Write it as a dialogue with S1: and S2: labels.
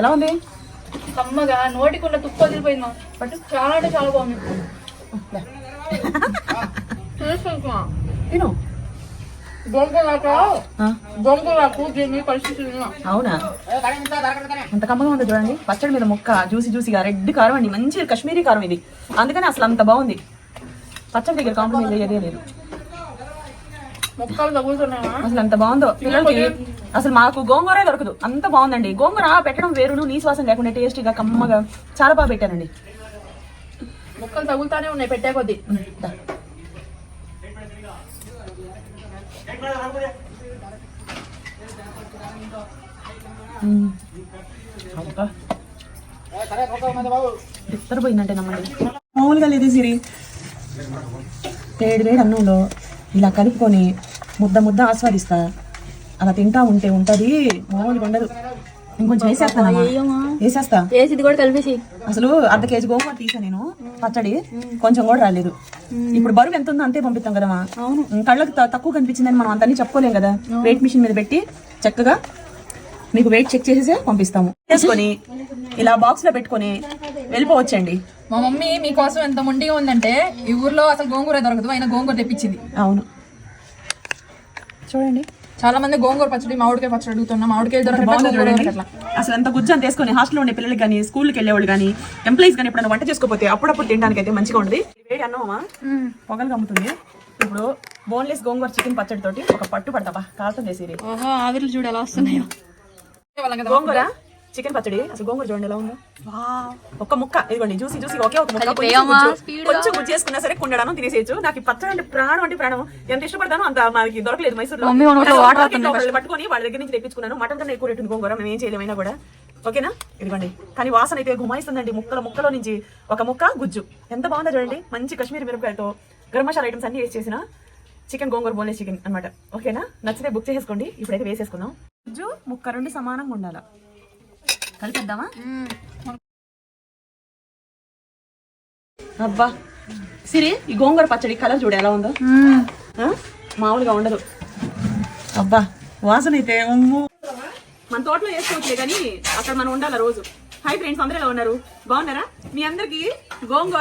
S1: ఎలా ఉంది?
S2: కమ్మగా నోటికున్న తుప్పు వదిలిపోయింది. బట్ చాలా అంటే చాలా బాగుంది.
S1: తిను.
S2: గోంగూరకు దీన్ని పరిస్థితి.
S1: అవునా? అంత కమ్మగా ఉంది చూడండి. పచ్చడి మీద ముక్క జ్యూసీగా రెడ్ కారం అండి, మంచి కాశ్మీరీ కారం ఇది. అందుకని అసలు అంత బాగుంది. పచ్చడి దగ్గర కాంప్రమైజ్ అయ్యేదే లేదు.
S2: ముక్కలు తగులుతున్నాయా?
S1: అసలు అంత బాగుందో పిల్లలకి. అసలు మాకు గోంగూరే దొరకదు, అంత బాగుందండి. గోంగూర పెట్టడం వేరును, నీ శ్వాసం లేకుండా టేస్టీగా కమ్మగా చాలా బాగా పెట్టానండి.
S2: ముక్కలు తగులుతానే ఉన్నాయి పెట్టే కొద్దీ. పోయిందంటే నమ్మండి, మామూలుగా లేదు సిరి. వేడి అన్నంలో ఇలా కలుపుకొని ముద్ద ఆస్వాదిస్తా. అలా తింటా ఉంటే ఉంటది, మామూలుగా ఉండదు. ఇంకొంచెం వేసేస్తా. ఇది కూడా కలిపేసి.
S1: అసలు అర్ధ కేజీ గోంగూర తీసా నేను, పచ్చడి కొంచెం కూడా రాలేదు. ఇప్పుడు బరువు ఎంత ఉందో అంతే పంపిస్తాం కదమ్మా. కళ్ళకి తక్కువ కనిపించిందని మనం అంతని చెప్పుకోలేం కదా. వెయిట్ మిషన్ మీద పెట్టి చక్కగా మీకు వెయిట్ చెక్ చేసేసే పంపిస్తాము. చేసుకొని ఇలా బాక్స్ లో పెట్టుకొని వెళ్ళిపోవచ్చండి.
S2: మా మమ్మీ మీకోసం ఎంత మొండిగా ఉందంటే, ఈ ఊర్లో అసలు గోంగూర దొరకదు, అయినా గోంగూర తెప్పించింది.
S1: అవును, చూడండి.
S2: చాలా మంది గోంగూర పచ్చడి, మామిడికాయ పచ్చడి అడుగుతున్నా. మామిడికాయ దొరకదు.
S1: అసలు ఎంత గుజ్జు అని తీసుకొని హాస్టల్లో ఉండే పిల్లలకి కానీ, స్కూల్కి వెళ్ళేవాళ్ళు కానీ, ఎంప్లాయీస్ కానీ ఎప్పుడైనా వంట చేసుకోకపోతే అప్పుడప్పుడు తినడానికి అయితే మంచిగా ఉంటుంది. వేడి అన్నమా పొగలు కమ్ముతుంది. ఇప్పుడు బోన్లెస్ గోంగూర చికెన్ పచ్చడి తోటి ఒక పట్టు పడతావా కాల్తం చేసేది.
S2: ఆవిర్లు చూడు ఎలా వస్తున్నాయో.
S1: గోంగూర చికెన్ పచ్చడి. అసలు గోంగూర చూడండి ఎలా ఉందో. ఒక ముక్క ఇదిగోండి, జ్యూసీ ఒకే ఒక ముక్క. కొంచెం గుజ్జు చేసుకున్నా సరే కుండడాను తినేసేయచ్చు. నాకు ఈ పచ్చడి అంటే ప్రాణం, అంటే ప్రాణం. ఎంత ఇష్టపడతాను అంత మనకి దొరకలేదు మైసూర్లో. పట్టుకొని వాళ్ళ దగ్గర నుంచి తెప్పించుకున్నాను. మటన్ కన్నా ఎక్కువ రేటు గోంగూర, మేము ఏం చేయలేమైనా కూడా. ఓకేనా? ఇదిగోండి. కానీ వాసన అయితే గుమాయిస్తుందండి. ముక్కలో నుంచి ఒక ముక్క గుజ్జు ఎంత బాగుందో చూడండి. మంచి కాశ్మీరీ మిరపకాయలతో గరం మసాలా ఐటమ్స్ అన్ని వేసి చేసిన చికెన్ గోంగూర బోన్లెస్ చికెన్ అనమాట. ఓకేనా? నచ్చితే బుక్ చేసేసుకోండి. ఇప్పుడైతే వేసేసుకుందాం. గుజ్జు ముక్క రెండు సమానంగా ఉండాలి. కలిపేద్దామా? అబ్బా సిరి, ఈ గోంగూర పచ్చడి కలర్ చూడు ఎలా ఉందో. మామూలుగా ఉండదు. అబ్బా వాసన అయితే మన తోటలో వేసుకోవచ్చులే కానీ అక్కడ మనం ఉండాలి రోజు. హాయ్ ఫ్రెండ్స్, అందరూ ఎలా ఉన్నారు? బాగున్నారా? మీ అందరికి గోంగూర